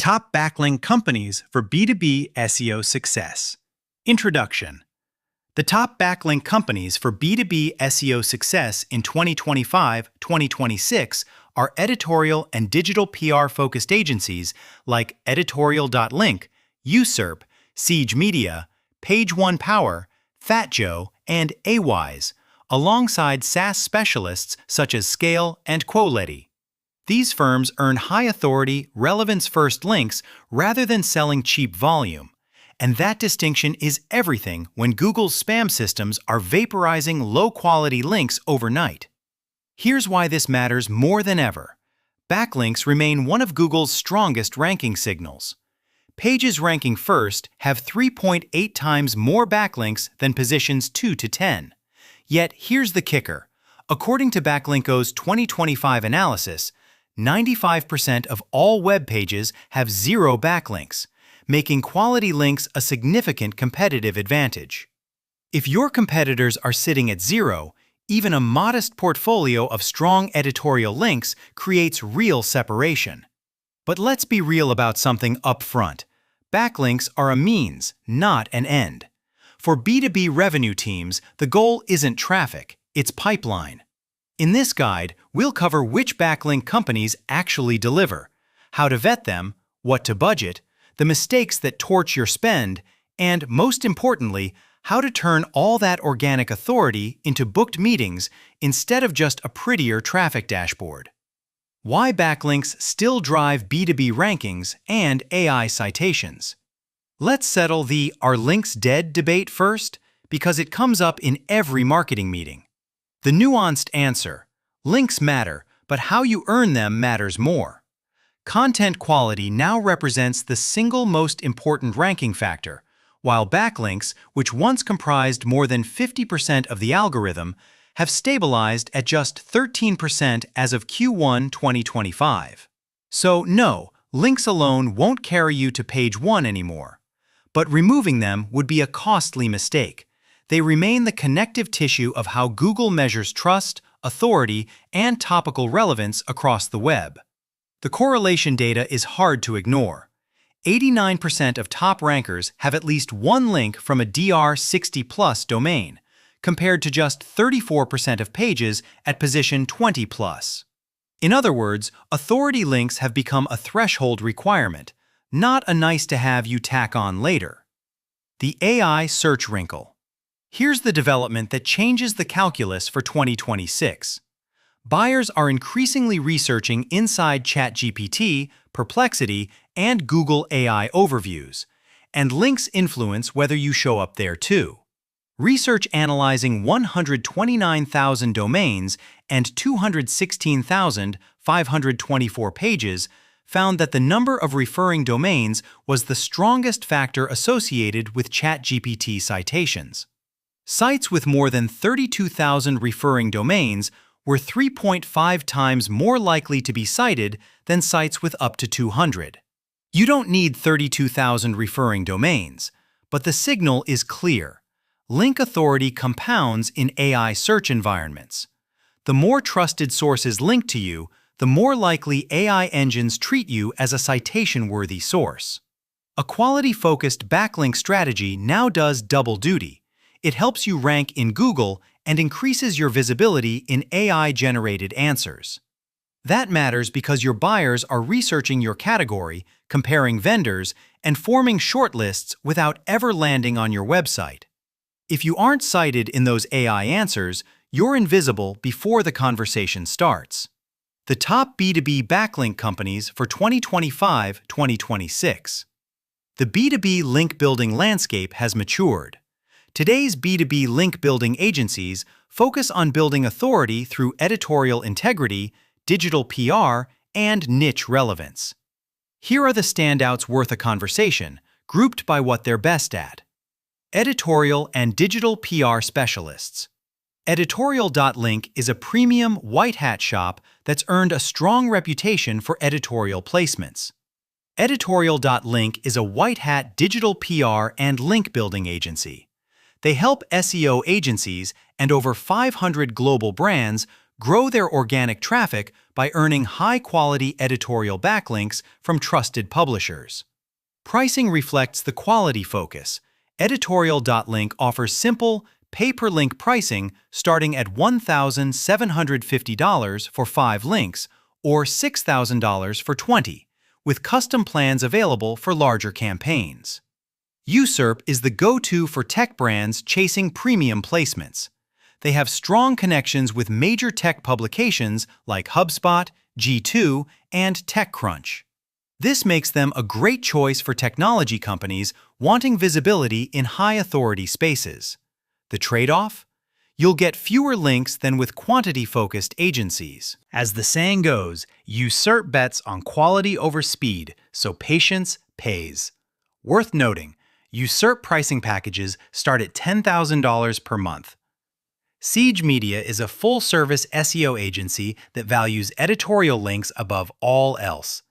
Top backlink companies for B2B SEO success. Introduction. The top backlink companies for B2B SEO success in 2025-2026 are editorial and digital PR-focused agencies like Editorial.Link, uSERP, Siege Media, Page One Power, Fat Joe, and Awise, alongside SaaS specialists such as Scale and Quality. These firms earn high-authority, relevance-first links rather than selling cheap volume. And that distinction is everything when Google's spam systems are vaporizing low-quality links overnight. Here's why this matters more than ever. Backlinks remain one of Google's strongest ranking signals. Pages ranking first have 3.8 times more backlinks than positions 2 to 10. Yet here's the kicker. According to Backlinko's 2025 analysis, 95% of all web pages have zero backlinks, making quality links a significant competitive advantage. If your competitors are sitting at zero, even a modest portfolio of strong editorial links creates real separation. But let's be real about something up front. Backlinks are a means, not an end. For B2B revenue teams, the goal isn't traffic, it's pipeline. In this guide, we'll cover which backlink companies actually deliver, how to vet them, what to budget, the mistakes that torch your spend, and, most importantly, how to turn all that organic authority into booked meetings instead of just a prettier traffic dashboard. Why backlinks still drive B2B rankings and AI citations. Let's settle the "are links dead" debate first, because it comes up in every marketing meeting. The nuanced answer: links matter, but how you earn them matters more. Content quality now represents the single most important ranking factor, while backlinks, which once comprised more than 50% of the algorithm, have stabilized at just 13% as of Q1 2025. So no, links alone won't carry you to page 1 anymore. But removing them would be a costly mistake. They remain the connective tissue of how Google measures trust, authority, and topical relevance across the web. The correlation data is hard to ignore. 89% of top rankers have at least one link from a DR60+ domain, compared to just 34% of pages at position 20+. In other words, authority links have become a threshold requirement, not a nice-to-have you tack on later. The AI search wrinkle. Here's the development that changes the calculus for 2026. Buyers are increasingly researching inside ChatGPT, Perplexity, and Google AI overviews, and links influence whether you show up there too. Research analyzing 129,000 domains and 216,524 pages found that the number of referring domains was the strongest factor associated with ChatGPT citations. Sites with more than 32,000 referring domains were 3.5 times more likely to be cited than sites with up to 200. You don't need 32,000 referring domains, but the signal is clear. Link authority compounds in AI search environments. The more trusted sources link to you, the more likely AI engines treat you as a citation-worthy source. A quality-focused backlink strategy now does double duty. It helps you rank in Google and increases your visibility in AI-generated answers. That matters because your buyers are researching your category, comparing vendors, and forming shortlists without ever landing on your website. If you aren't cited in those AI answers, you're invisible before the conversation starts. The top B2B backlink companies for 2025-2026. The B2B link building landscape has matured. Today's B2B link building agencies focus on building authority through editorial integrity, digital PR, and niche relevance. Here are the standouts worth a conversation, grouped by what they're best at. Editorial and digital PR specialists. Editorial.Link is a premium white-hat shop that's earned a strong reputation for editorial placements. Editorial.Link is a white-hat digital PR and link building agency. They help SEO agencies and over 500 global brands grow their organic traffic by earning high-quality editorial backlinks from trusted publishers. Pricing reflects the quality focus. Editorial.Link offers simple, pay-per-link pricing starting at $1,750 for 5 links or $6,000 for 20, with custom plans available for larger campaigns. uSERP is the go-to for tech brands chasing premium placements. They have strong connections with major tech publications like HubSpot, G2, and TechCrunch. This makes them a great choice for technology companies wanting visibility in high-authority spaces. The trade-off? You'll get fewer links than with quantity-focused agencies. As the saying goes, uSERP bets on quality over speed, so patience pays. Worth noting, uSERP pricing packages start at $10,000 per month. Siege Media is a full-service SEO agency that values editorial links above all else.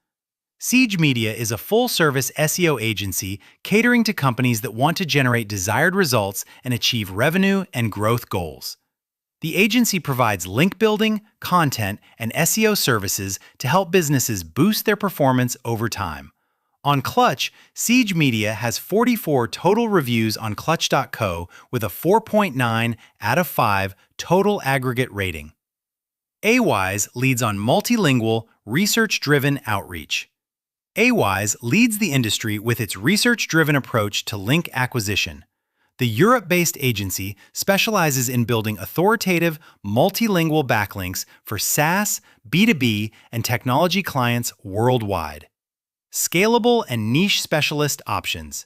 Siege Media is a full-service SEO agency catering to companies that want to generate desired results and achieve revenue and growth goals. The agency provides link building, content, and SEO services to help businesses boost their performance over time. On Clutch, Siege Media has 44 total reviews on Clutch.co with a 4.9 out of 5 total aggregate rating. Awise leads on multilingual, research-driven outreach. Awise leads the industry with its research-driven approach to link acquisition. The Europe-based agency specializes in building authoritative, multilingual backlinks for SaaS, B2B, and technology clients worldwide. Scalable and niche specialist options.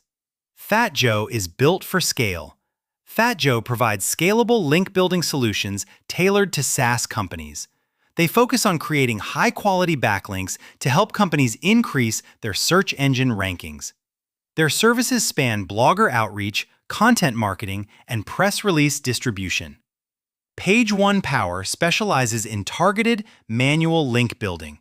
Fat Joe is built for scale. Fat Joe provides scalable link-building solutions tailored to SaaS companies. They focus on creating high-quality backlinks to help companies increase their search engine rankings. Their services span blogger outreach, content marketing, and press release distribution. Page One Power specializes in targeted, manual link building.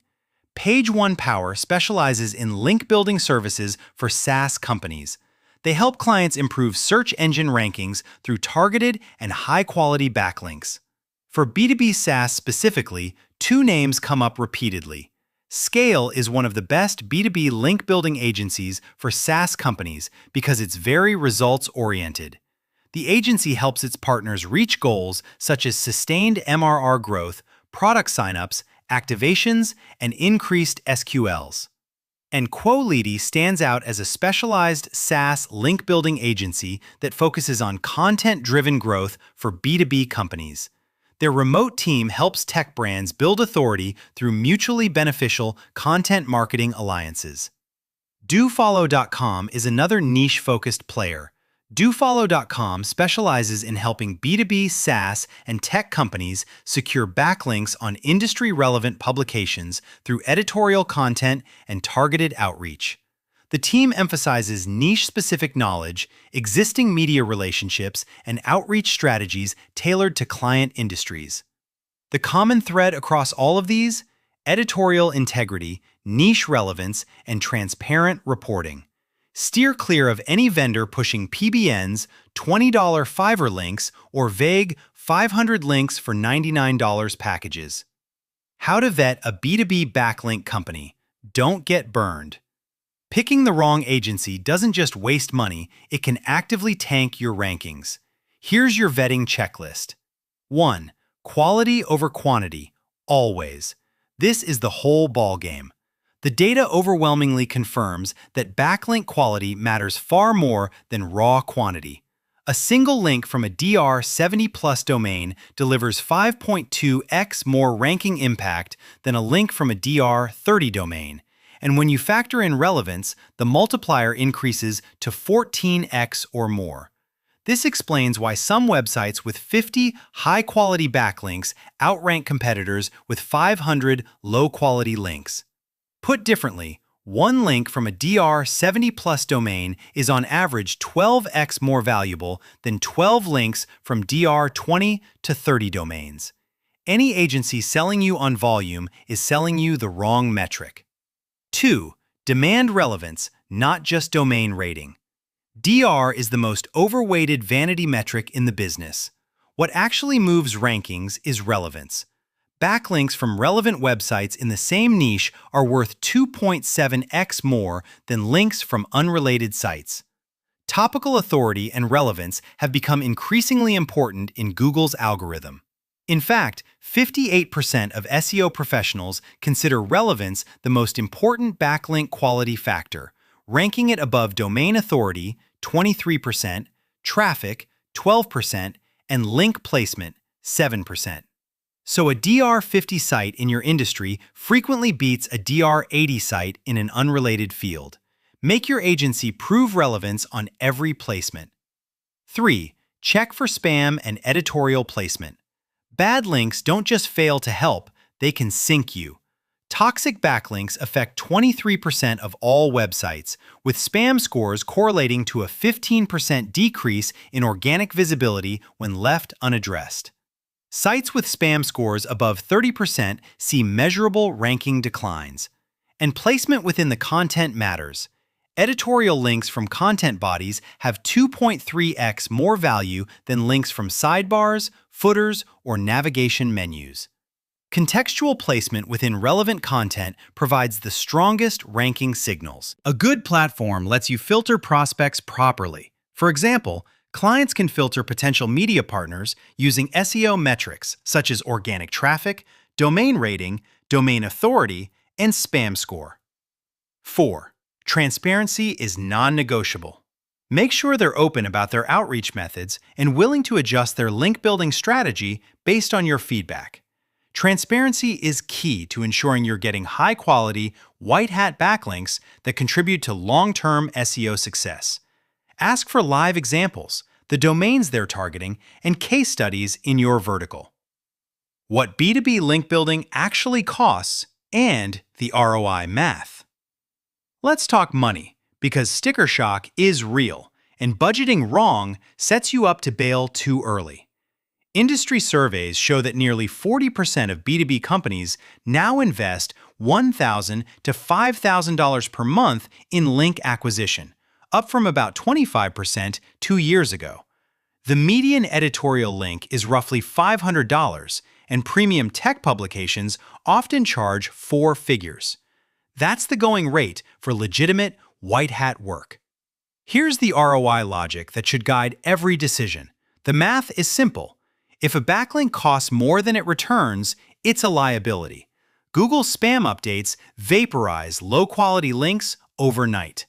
Page One Power specializes in link building services for SaaS companies. They help clients improve search engine rankings through targeted and high-quality backlinks. For B2B SaaS specifically, 2 names come up repeatedly. Scale is one of the best B2B link building agencies for SaaS companies because it's very results-oriented. The agency helps its partners reach goals such as sustained MRR growth, product signups, activations, and increased SQLs. And Quoledi stands out as a specialized SaaS link-building agency that focuses on content-driven growth for B2B companies. Their remote team helps tech brands build authority through mutually beneficial content marketing alliances. DoFollow.com is another niche-focused player. DoFollow.com specializes in helping B2B SaaS and tech companies secure backlinks on industry-relevant publications through editorial content and targeted outreach. The team emphasizes niche-specific knowledge, existing media relationships, and outreach strategies tailored to client industries. The common thread across all of these? Editorial integrity, niche relevance, and transparent reporting. Steer clear of any vendor pushing PBNs, $20 Fiverr links, or vague 500 links for $99 packages. How to vet a B2B backlink company. Don't get burned. Picking the wrong agency doesn't just waste money, it can actively tank your rankings. Here's your vetting checklist. 1. Quality over quantity, always. This is the whole ballgame. The data overwhelmingly confirms that backlink quality matters far more than raw quantity. A single link from a DR 70+ domain delivers 5.2x more ranking impact than a link from a DR 30 domain. And when you factor in relevance, the multiplier increases to 14x or more. This explains why some websites with 50 high-quality backlinks outrank competitors with 500 low-quality links. Put differently, one link from a DR 70+ domain is on average 12x more valuable than 12 links from DR 20 to 30 domains. Any agency selling you on volume is selling you the wrong metric. 2. Demand relevance, not just domain rating. DR is the most overweighted vanity metric in the business. What actually moves rankings is relevance. backlinks from relevant websites in the same niche are worth 2.7x more than links from unrelated sites. Topical authority and relevance have become increasingly important in Google's algorithm. In fact, 58% of SEO professionals consider relevance the most important backlink quality factor, ranking it above domain authority, 23%, traffic, 12%, and link placement, 7%. So a DR50 site in your industry frequently beats a DR80 site in an unrelated field. Make your agency prove relevance on every placement. 3. Check for spam and editorial placement. Bad links don't just fail to help, they can sink you. Toxic backlinks affect 23% of all websites, with spam scores correlating to a 15% decrease in organic visibility when left unaddressed. Sites with spam scores above 30% see measurable ranking declines. And placement within the content matters. Editorial links from content bodies have 2.3x more value than links from sidebars, footers, or navigation menus. Contextual placement within relevant content provides the strongest ranking signals. A good platform lets you filter prospects properly. For example, clients can filter potential media partners using SEO metrics such as organic traffic, domain rating, domain authority, and spam score. 4. Transparency is non-negotiable. Make sure they're open about their outreach methods and willing to adjust their link-building strategy based on your feedback. Transparency is key to ensuring you're getting high-quality, white-hat backlinks that contribute to long-term SEO success. Ask for live examples, the domains they're targeting, and case studies in your vertical. What B2B link building actually costs and the ROI math. Let's talk money, because sticker shock is real, and budgeting wrong sets you up to bail too early. Industry surveys show that nearly 40% of B2B companies now invest $1,000 to $5,000 per month in link acquisition, up from about 25% 2 years ago. The median editorial link is roughly $500, and premium tech publications often charge 4 figures. That's the going rate for legitimate, white-hat work. Here's the ROI logic that should guide every decision. The math is simple. If a backlink costs more than it returns, it's a liability. Google spam updates vaporize low-quality links overnight.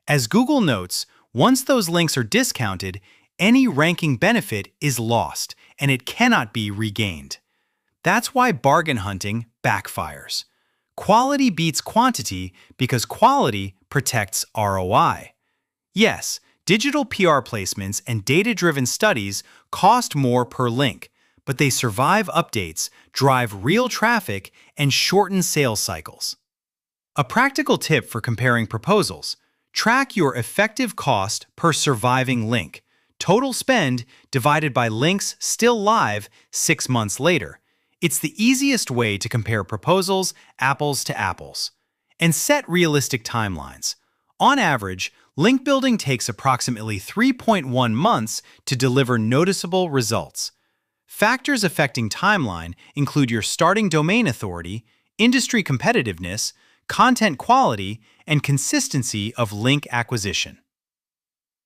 As Google notes, once those links are discounted, any ranking benefit is lost, and it cannot be regained. That's why bargain hunting backfires. Quality beats quantity because quality protects ROI. Yes, digital PR placements and data-driven studies cost more per link, but they survive updates, drive real traffic, and shorten sales cycles. A practical tip for comparing proposals: track your effective cost per surviving link, total spend divided by links still live 6 months later. It's the easiest way to compare proposals apples to apples. And set realistic timelines. On average, link building takes approximately 3.1 months to deliver noticeable results. Factors affecting timeline include your starting domain authority, industry competitiveness, content quality, and consistency of link acquisition.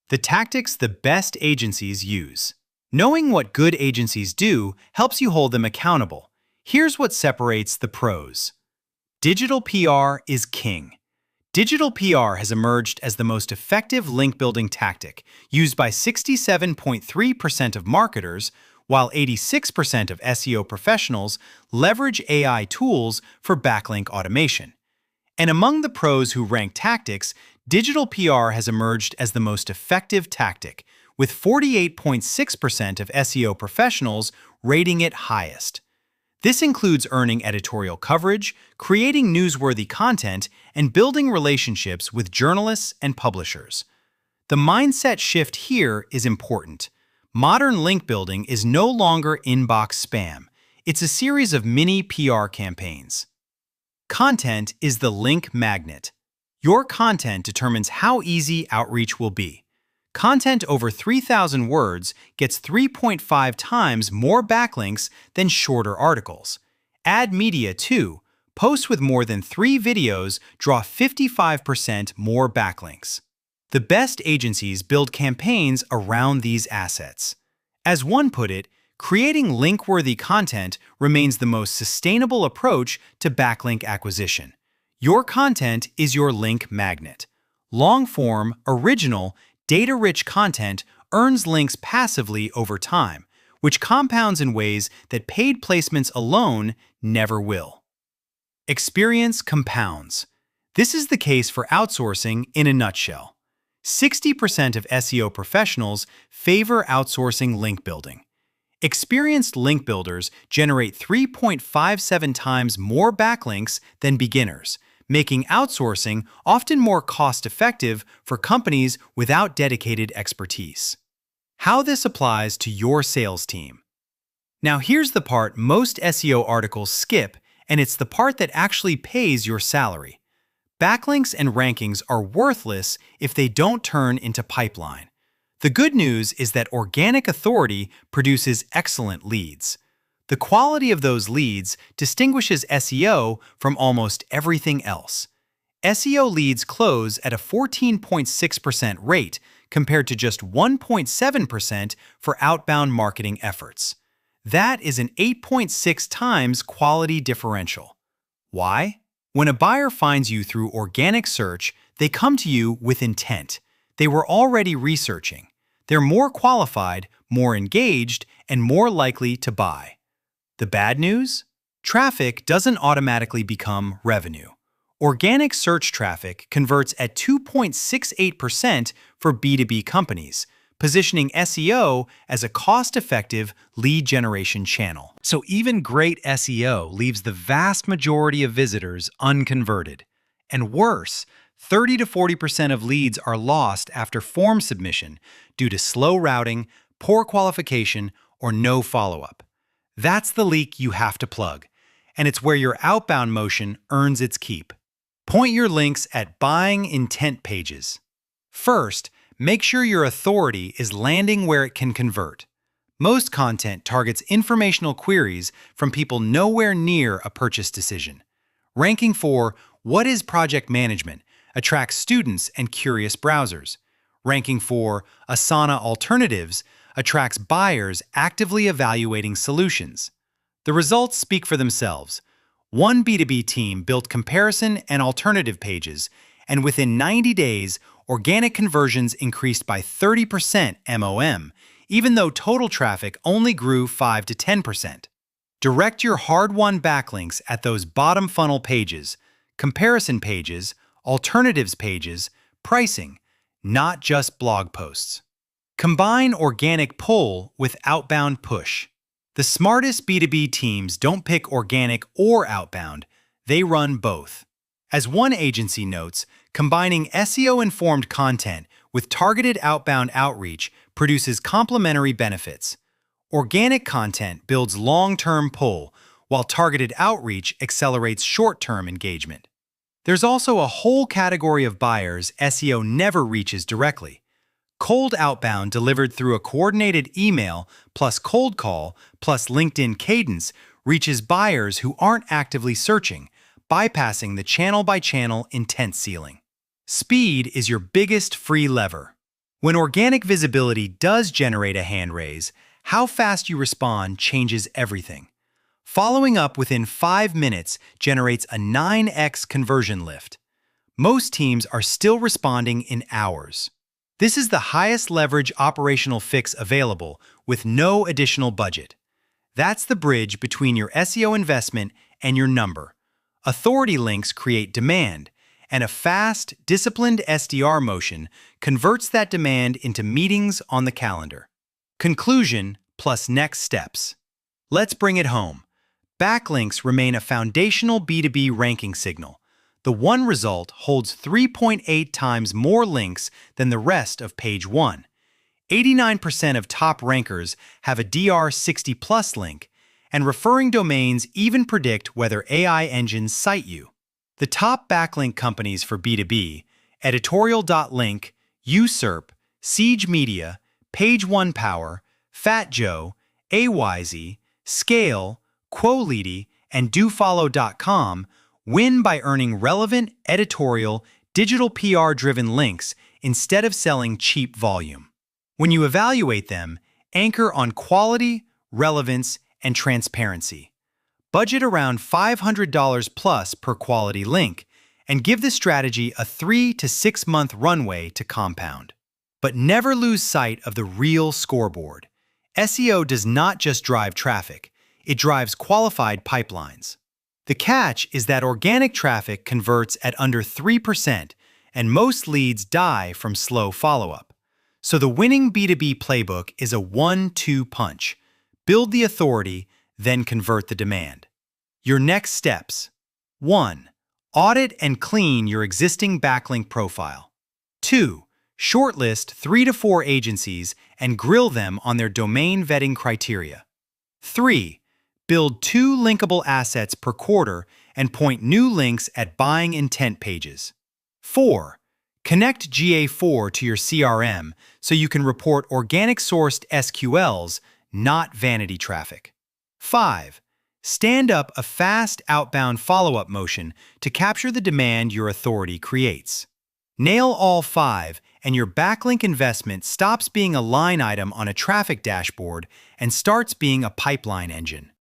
The tactics the best agencies use. Knowing what good agencies do helps you hold them accountable. Here's what separates the pros. Digital PR is king. Digital PR has emerged as the most effective link-building tactic, used by 67.3% of marketers, while 86% of SEO professionals leverage AI tools for backlink automation. And among the pros who rank tactics, digital PR has emerged as the most effective tactic, with 48.6% of SEO professionals rating it highest. This includes earning editorial coverage, creating newsworthy content, and building relationships with journalists and publishers. The mindset shift here is important. Modern link building is no longer inbox spam. It's a series of mini PR campaigns. Content is the link magnet. Your content determines how easy outreach will be. Content over 3,000 words gets 3.5 times more backlinks than shorter articles. Add media too. Posts with more than 3 videos draw 55% more backlinks. The best agencies build campaigns around these assets. As one put it, creating link-worthy content remains the most sustainable approach to backlink acquisition. Your content is your link magnet. Long-form, original, data-rich content earns links passively over time, which compounds in ways that paid placements alone never will. Experience compounds. This is the case for outsourcing in a nutshell. 60% of SEO professionals favor outsourcing link building. Experienced link builders generate 3.57 times more backlinks than beginners, making outsourcing often more cost-effective for companies without dedicated expertise. How this applies to your sales team. Now here's the part most SEO articles skip, and it's the part that actually pays your salary. Backlinks and rankings are worthless if they don't turn into pipeline. The good news is that organic authority produces excellent leads. The quality of those leads distinguishes SEO from almost everything else. SEO leads close at a 14.6% rate compared to just 1.7% for outbound marketing efforts. That is an 8.6 times quality differential. Why? When a buyer finds you through organic search, they come to you with intent. They were already researching. They're more qualified, more engaged, and more likely to buy. The bad news? Traffic doesn't automatically become revenue. Organic search traffic converts at 2.68% for B2B companies, positioning SEO as a cost-effective lead generation channel. So even great SEO leaves the vast majority of visitors unconverted. And worse, 30 to 40% of leads are lost after form submission due to slow routing, poor qualification, or no follow-up. That's the leak you have to plug, and it's where your outbound motion earns its keep. Point your links at buying intent pages. First, make sure your authority is landing where it can convert. Most content targets informational queries from people nowhere near a purchase decision. Ranking for "What is project management?" attracts students and curious browsers. Ranking for Asana alternatives attracts buyers actively evaluating solutions. The results speak for themselves. One B2B team built comparison and alternative pages, and within 90 days, organic conversions increased by 30% MOM, even though total traffic only grew 5 to 10%. Direct your hard-won backlinks at those bottom funnel pages, comparison pages, alternatives pages, pricing, not just blog posts. Combine organic pull with outbound push. The smartest B2B teams don't pick organic or outbound, they run both. As one agency notes, combining SEO-informed content with targeted outbound outreach produces complementary benefits. Organic content builds long-term pull, while targeted outreach accelerates short-term engagement. There's also a whole category of buyers SEO never reaches directly. Cold outbound delivered through a coordinated email plus cold call plus LinkedIn cadence reaches buyers who aren't actively searching, bypassing the channel-by-channel intent ceiling. Speed is your biggest free lever. When organic visibility does generate a hand raise, how fast you respond changes everything. Following up within 5 minutes generates a 9x conversion lift. Most teams are still responding in hours. This is the highest leverage operational fix available with no additional budget. That's the bridge between your SEO investment and your number. Authority links create demand, and a fast, disciplined SDR motion converts that demand into meetings on the calendar. Conclusion plus next steps. Let's bring it home. Backlinks remain a foundational B2B ranking signal. The one result holds 3.8 times more links than the rest of page 1. 89% of top rankers have a DR60+ link, and referring domains even predict whether AI engines cite you. The top backlink companies for B2B, Editorial.Link, uSERP, Siege Media, Page One Power, Fat Joe, AYZ, Scale, Quolity, and dofollow.com win by earning relevant, editorial, digital PR-driven links instead of selling cheap volume. When you evaluate them, anchor on quality, relevance, and transparency. Budget around $500 plus per quality link, and give the strategy a 3 to 6 month runway to compound. But never lose sight of the real scoreboard. SEO does not just drive traffic, it drives qualified pipelines. The catch is that organic traffic converts at under 3%, and most leads die from slow follow-up. So the winning B2B playbook is a 1-2 punch. Build the authority, then convert the demand. Your next steps. 1. Audit and clean your existing backlink profile. 2. Shortlist 3 to 4 agencies and grill them on their domain vetting criteria. 3. Build 2 linkable assets per quarter and point new links at buying intent pages. 4. Connect GA4 to your CRM so you can report organic-sourced SQLs, not vanity traffic. 5. Stand up a fast outbound follow-up motion to capture the demand your authority creates. Nail all 5, and your backlink investment stops being a line item on a traffic dashboard and starts being a pipeline engine.